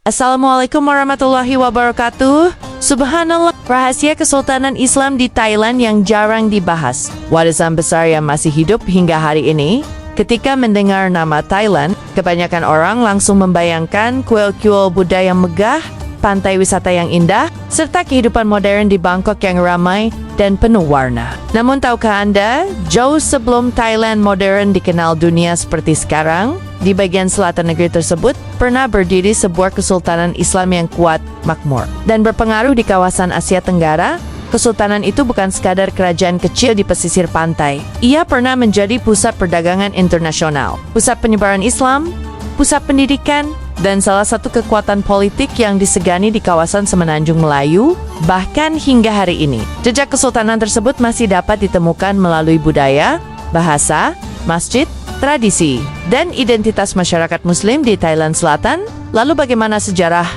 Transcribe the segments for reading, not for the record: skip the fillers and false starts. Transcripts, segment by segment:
Assalamualaikum warahmatullahi wabarakatuh. Subhanallah, rahasia Kesultanan Islam di Thailand yang jarang dibahas. Warisan besar yang masih hidup hingga hari ini. Ketika mendengar nama Thailand, kebanyakan orang langsung membayangkan kuil-kuil Buddha yang megah, pantai wisata yang indah, serta kehidupan modern di Bangkok yang ramai dan penuh warna. Namun tahukah Anda, jauh sebelum Thailand modern dikenal dunia seperti sekarang, di bagian selatan negeri tersebut pernah berdiri sebuah kesultanan Islam yang kuat, makmur, dan berpengaruh di kawasan Asia Tenggara. Kesultanan itu bukan sekadar kerajaan kecil di pesisir pantai. Ia pernah menjadi pusat perdagangan internasional, pusat penyebaran Islam, pusat pendidikan, dan salah satu kekuatan politik yang disegani di kawasan Semenanjung Melayu, bahkan hingga hari ini. Jejak kesultanan tersebut masih dapat ditemukan melalui budaya, bahasa, masjid, tradisi, dan identitas masyarakat Muslim di Thailand Selatan. Lalu bagaimana sejarah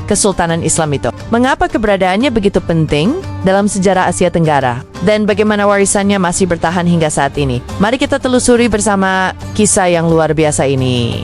Kesultanan Islam itu? Mengapa keberadaannya begitu penting dalam sejarah Asia Tenggara? Dan bagaimana warisannya masih bertahan hingga saat ini? Mari kita telusuri bersama kisah yang luar biasa ini.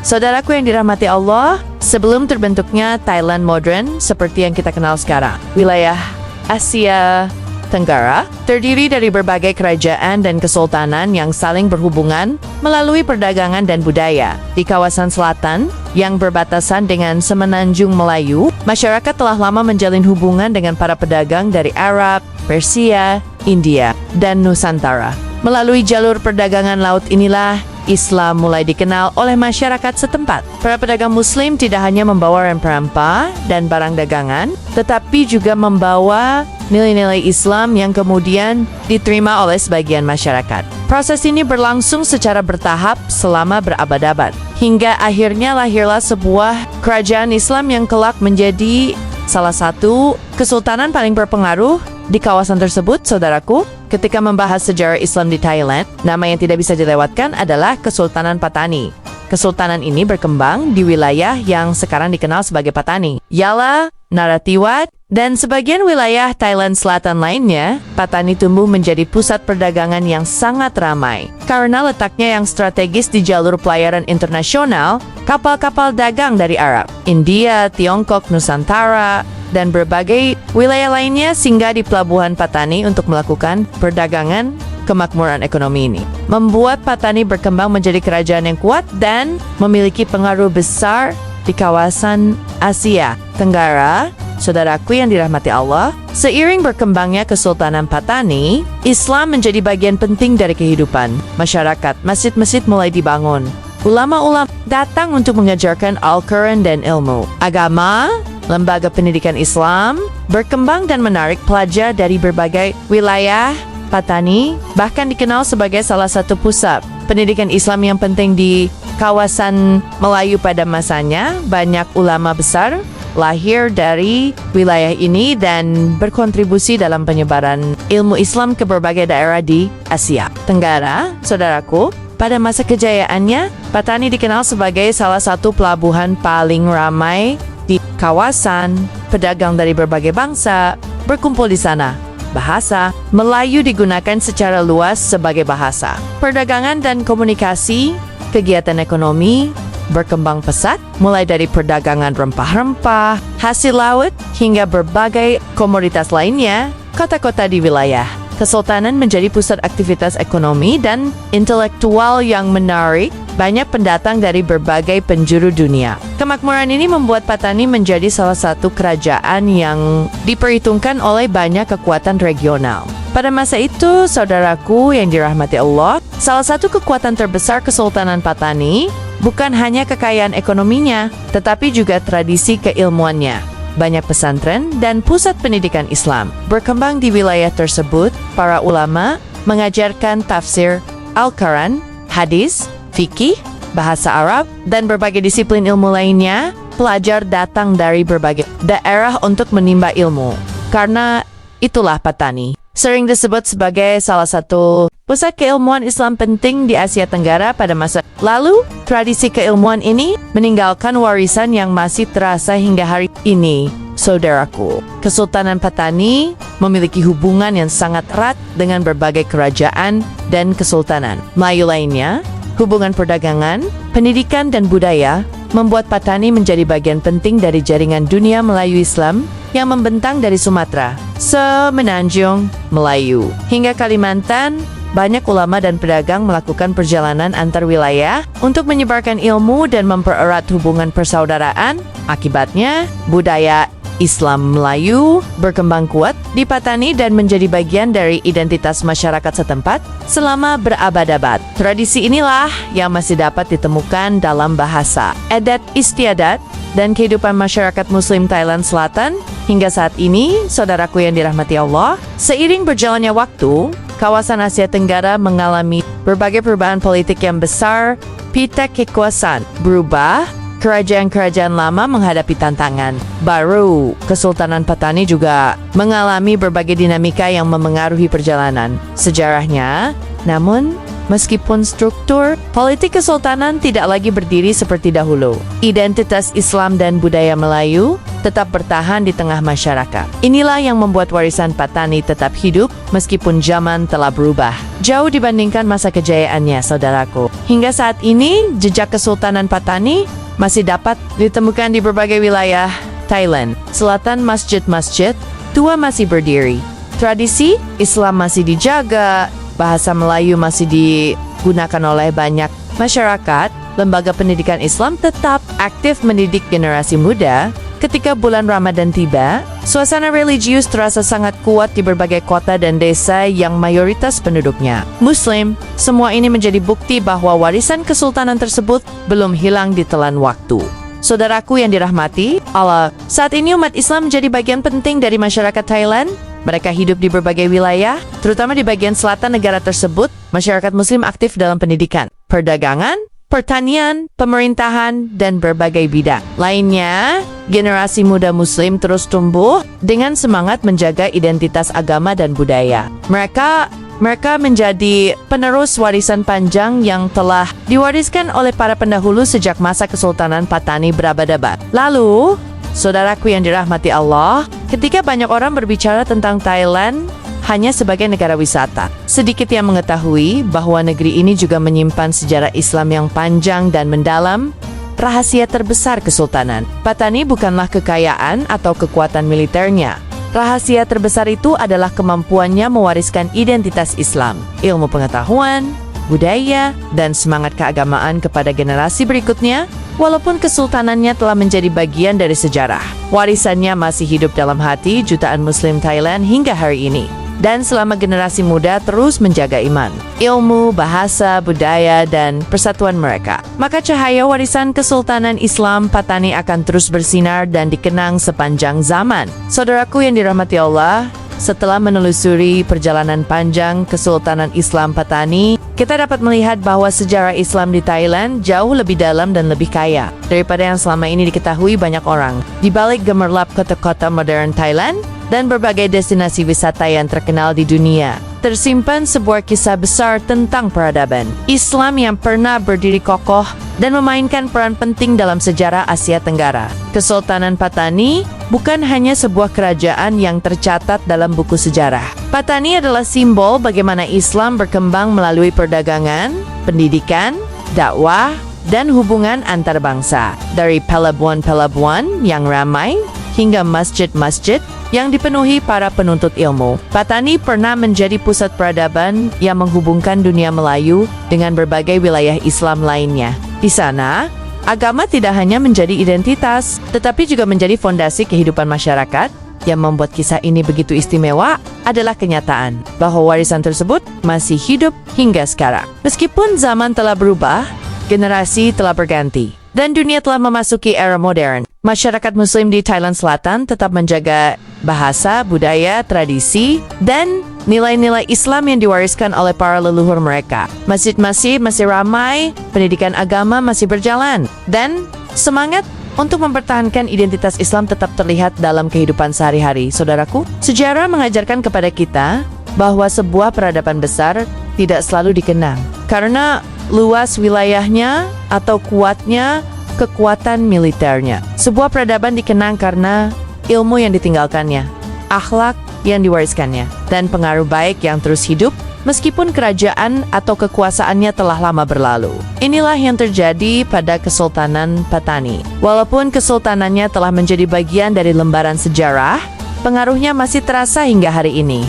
Saudaraku yang dirahmati Allah, sebelum terbentuknya Thailand modern seperti yang kita kenal sekarang, wilayah Asia Tenggara terdiri dari berbagai kerajaan dan kesultanan yang saling berhubungan melalui perdagangan dan budaya. Di kawasan selatan yang berbatasan dengan Semenanjung Melayu, masyarakat telah lama menjalin hubungan dengan para pedagang dari Arab, Persia, India, dan Nusantara. Melalui jalur perdagangan laut inilah Islam mulai dikenal oleh masyarakat setempat. Para pedagang Muslim tidak hanya membawa rempah-rempah dan barang dagangan, tetapi juga membawa nilai-nilai Islam yang kemudian diterima oleh sebagian masyarakat. Proses ini berlangsung secara bertahap selama berabad-abad, hingga akhirnya lahirlah sebuah kerajaan Islam yang kelak menjadi salah satu kesultanan paling berpengaruh di kawasan tersebut. Saudaraku, ketika membahas sejarah Islam di Thailand, nama yang tidak bisa dilewatkan adalah Kesultanan Patani. Kesultanan ini berkembang di wilayah yang sekarang dikenal sebagai Patani, Yala, Narathiwat, dan sebagian wilayah Thailand Selatan lainnya. Patani tumbuh menjadi pusat perdagangan yang sangat ramai. Karena letaknya yang strategis di jalur pelayaran internasional, kapal-kapal dagang dari Arab, India, Tiongkok, Nusantara, dan berbagai wilayah lainnya singgah di pelabuhan Patani untuk melakukan perdagangan. Kemakmuran ekonomi ini membuat Patani berkembang menjadi kerajaan yang kuat dan memiliki pengaruh besar di kawasan Asia Tenggara. Saudaraku yang dirahmati Allah, seiring berkembangnya Kesultanan Patani, Islam menjadi bagian penting dari kehidupan masyarakat. Masjid-masjid mulai dibangun. Ulama-ulama datang untuk mengajarkan Al-Quran dan ilmu agama. Lembaga pendidikan Islam berkembang dan menarik pelajar dari berbagai wilayah. Patani bahkan dikenal sebagai salah satu pusat pendidikan Islam yang penting di kawasan Melayu pada masanya. Banyak ulama besar lahir dari wilayah ini dan berkontribusi dalam penyebaran ilmu Islam ke berbagai daerah di Asia Tenggara. Saudaraku, pada masa kejayaannya, Patani dikenal sebagai salah satu pelabuhan paling ramai di kawasan. Pedagang dari berbagai bangsa berkumpul di sana. Bahasa Melayu digunakan secara luas sebagai bahasa perdagangan dan komunikasi. Kegiatan ekonomi berkembang pesat, mulai dari perdagangan rempah-rempah, hasil laut, hingga berbagai komoditas lainnya. Kota-kota di wilayah Kesultanan menjadi pusat aktivitas ekonomi dan intelektual yang menarik banyak pendatang dari berbagai penjuru dunia. Kemakmuran ini membuat Patani menjadi salah satu kerajaan yang diperhitungkan oleh banyak kekuatan regional. Pada masa itu, saudaraku yang dirahmati Allah, salah satu kekuatan terbesar Kesultanan Patani bukan hanya kekayaan ekonominya, tetapi juga tradisi keilmuannya. Banyak pesantren dan pusat pendidikan Islam berkembang di wilayah tersebut. Para ulama mengajarkan tafsir Al-Quran, hadis, fikih, bahasa Arab, dan berbagai disiplin ilmu lainnya. Pelajar datang dari berbagai daerah untuk menimba ilmu. Karena itulah Patani sering disebut sebagai salah satu pusat keilmuan Islam penting di Asia Tenggara pada masa lalu. Tradisi keilmuan ini meninggalkan warisan yang masih terasa hingga hari ini. Saudaraku, Kesultanan Patani memiliki hubungan yang sangat erat dengan berbagai kerajaan dan kesultanan Melayu lainnya. Hubungan perdagangan, pendidikan, dan budaya membuat Patani menjadi bagian penting dari jaringan dunia Melayu Islam yang membentang dari Sumatera, Semenanjung Melayu, hingga Kalimantan. Banyak ulama dan pedagang melakukan perjalanan antar wilayah untuk menyebarkan ilmu dan mempererat hubungan persaudaraan. Akibatnya, budaya Islam Melayu berkembang kuat di Patani dan menjadi bagian dari identitas masyarakat setempat selama berabad-abad. Tradisi inilah yang masih dapat ditemukan dalam bahasa, adat istiadat, dan kehidupan masyarakat Muslim Thailand Selatan hingga saat ini. Saudaraku yang dirahmati Allah, seiring berjalannya waktu, kawasan Asia Tenggara mengalami berbagai perubahan politik yang besar. Pita kekuasaan berubah, kerajaan-kerajaan lama menghadapi tantangan baru. Kesultanan Patani juga mengalami berbagai dinamika yang memengaruhi perjalanan sejarahnya. Namun, meskipun struktur politik kesultanan tidak lagi berdiri seperti dahulu, identitas Islam dan budaya Melayu tetap bertahan di tengah masyarakat. Inilah yang membuat warisan Patani tetap hidup meskipun zaman telah berubah jauh dibandingkan masa kejayaannya, saudaraku. Hingga saat ini, jejak Kesultanan Patani masih dapat ditemukan di berbagai wilayah Thailand. Selatan, masjid-masjid tua masih berdiri. Tradisi Islam masih dijaga, bahasa Melayu masih digunakan oleh banyak masyarakat. Lembaga pendidikan Islam tetap aktif mendidik generasi muda. Ketika bulan Ramadan tiba, suasana religius terasa sangat kuat di berbagai kota dan desa yang mayoritas penduduknya Muslim. Semua ini menjadi bukti bahwa warisan kesultanan tersebut belum hilang ditelan waktu. Saudaraku yang dirahmati Allah, saat ini umat Islam menjadi bagian penting dari masyarakat Thailand. Mereka hidup di berbagai wilayah, terutama di bagian selatan negara tersebut. Masyarakat Muslim aktif dalam pendidikan, perdagangan, pertanian, pemerintahan, dan berbagai bidang lainnya. Generasi muda Muslim terus tumbuh dengan semangat menjaga identitas agama dan budaya. Mereka menjadi penerus warisan panjang yang telah diwariskan oleh para pendahulu sejak masa Kesultanan Patani berabad-abad lalu. Saudaraku yang dirahmati Allah, ketika banyak orang berbicara tentang Thailand hanya sebagai negara wisata, sedikit yang mengetahui bahwa negeri ini juga menyimpan sejarah Islam yang panjang dan mendalam. Rahasia terbesar Kesultanan Patani bukanlah kekayaan atau kekuatan militernya. Rahasia terbesar itu adalah kemampuannya mewariskan identitas Islam, ilmu pengetahuan, budaya, dan semangat keagamaan kepada generasi berikutnya. Walaupun kesultanannya telah menjadi bagian dari sejarah, warisannya masih hidup dalam hati jutaan Muslim Thailand hingga hari ini. Dan selama generasi muda terus menjaga iman, ilmu, bahasa, budaya, dan persatuan mereka, maka cahaya warisan Kesultanan Islam Patani akan terus bersinar dan dikenang sepanjang zaman. Saudaraku yang dirahmati Allah, setelah menelusuri perjalanan panjang Kesultanan Islam Patani, kita dapat melihat bahwa sejarah Islam di Thailand jauh lebih dalam dan lebih kaya daripada yang selama ini diketahui banyak orang. Di balik gemerlap kota-kota modern Thailand dan berbagai destinasi wisata yang terkenal di dunia, tersimpan sebuah kisah besar tentang peradaban Islam yang pernah berdiri kokoh dan memainkan peran penting dalam sejarah Asia Tenggara. Kesultanan Patani bukan hanya sebuah kerajaan yang tercatat dalam buku sejarah. Patani adalah simbol bagaimana Islam berkembang melalui perdagangan, pendidikan, dakwah, dan hubungan antar bangsa. Dari pelabuhan-pelabuhan yang ramai hingga masjid-masjid yang dipenuhi para penuntut ilmu, Patani pernah menjadi pusat peradaban yang menghubungkan dunia Melayu dengan berbagai wilayah Islam lainnya. Di sana, agama tidak hanya menjadi identitas, tetapi juga menjadi fondasi kehidupan masyarakat. Yang membuat kisah ini begitu istimewa adalah kenyataan bahwa warisan tersebut masih hidup hingga sekarang. Meskipun zaman telah berubah, generasi telah berganti, dan dunia telah memasuki era modern, masyarakat Muslim di Thailand Selatan tetap menjaga bahasa, budaya, tradisi, dan nilai-nilai Islam yang diwariskan oleh para leluhur mereka. Masjid-masjid masih ramai, pendidikan agama masih berjalan, dan semangat untuk mempertahankan identitas Islam tetap terlihat dalam kehidupan sehari-hari. Saudaraku, sejarah mengajarkan kepada kita bahwa sebuah peradaban besar tidak selalu dikenang karena luas wilayahnya atau kuatnya kekuatan militernya. Sebuah peradaban dikenang karena ilmu yang ditinggalkannya, akhlak yang diwariskannya, dan pengaruh baik yang terus hidup meskipun kerajaan atau kekuasaannya telah lama berlalu. Inilah yang terjadi pada Kesultanan Patani. Walaupun kesultanannya telah menjadi bagian dari lembaran sejarah, pengaruhnya masih terasa hingga hari ini.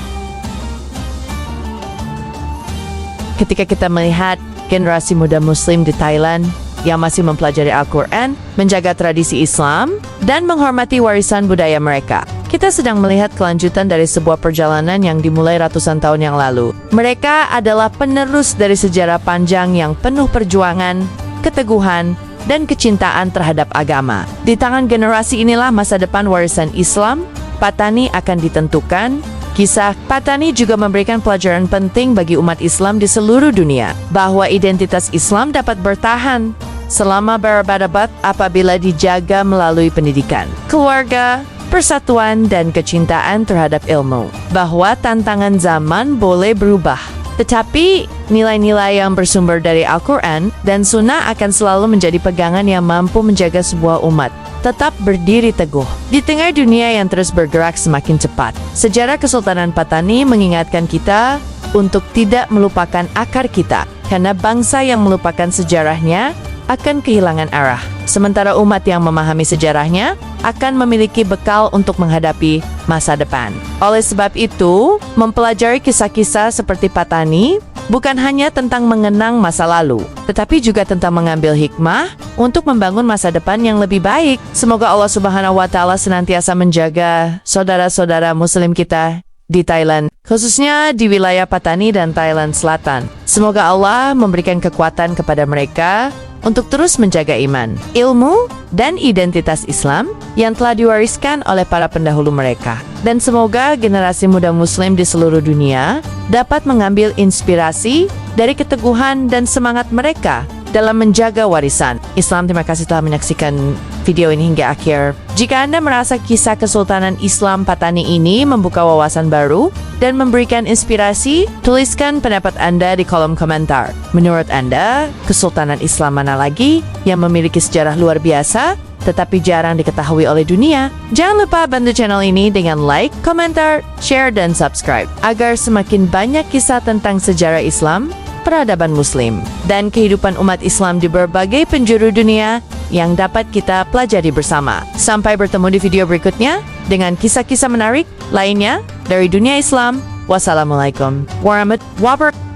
Ketika kita melihat generasi muda Muslim di Thailand yang masih mempelajari Al-Quran, menjaga tradisi Islam, dan menghormati warisan budaya mereka, kita sedang melihat kelanjutan dari sebuah perjalanan yang dimulai ratusan tahun yang lalu. Mereka adalah penerus dari sejarah panjang yang penuh perjuangan, keteguhan, dan kecintaan terhadap agama. Di tangan generasi inilah masa depan warisan Islam Patani akan ditentukan. Kisah Patani juga memberikan pelajaran penting bagi umat Islam di seluruh dunia, bahwa identitas Islam dapat bertahan selama berabad-abad apabila dijaga melalui pendidikan, keluarga, persatuan, dan kecintaan terhadap ilmu. Bahwa tantangan zaman boleh berubah, tetapi nilai-nilai yang bersumber dari Al-Quran dan Sunnah akan selalu menjadi pegangan yang mampu menjaga sebuah umat tetap berdiri teguh. Di tengah dunia yang terus bergerak semakin cepat, sejarah Kesultanan Patani mengingatkan kita untuk tidak melupakan akar kita, karena bangsa yang melupakan sejarahnya akan kehilangan arah. Sementara umat yang memahami sejarahnya akan memiliki bekal untuk menghadapi masa depan. Oleh sebab itu, mempelajari kisah-kisah seperti Patani bukan hanya tentang mengenang masa lalu, tetapi juga tentang mengambil hikmah untuk membangun masa depan yang lebih baik. Semoga Allah Subhanahu wa Ta'ala senantiasa menjaga saudara-saudara Muslim kita di Thailand, khususnya di wilayah Patani dan Thailand Selatan. Semoga Allah memberikan kekuatan kepada mereka untuk terus menjaga iman, ilmu, dan identitas Islam yang telah diwariskan oleh para pendahulu mereka. Dan semoga generasi muda Muslim di seluruh dunia dapat mengambil inspirasi dari keteguhan dan semangat mereka dalam menjaga warisan Islam. Terima kasih telah menyaksikan video ini hingga akhir. Jika Anda merasa kisah Kesultanan Islam Patani ini membuka wawasan baru dan memberikan inspirasi, tuliskan pendapat Anda di kolom komentar. Menurut Anda, Kesultanan Islam mana lagi yang memiliki sejarah luar biasa tetapi jarang diketahui oleh dunia? Jangan lupa bantu channel ini dengan like, komentar, share, dan subscribe agar semakin banyak kisah tentang sejarah Islam, peradaban Muslim, dan kehidupan umat Islam di berbagai penjuru dunia yang dapat kita pelajari bersama. Sampai bertemu di video berikutnya dengan kisah-kisah menarik lainnya dari dunia Islam. Wassalamualaikum warahmatullahi wabarakatuh.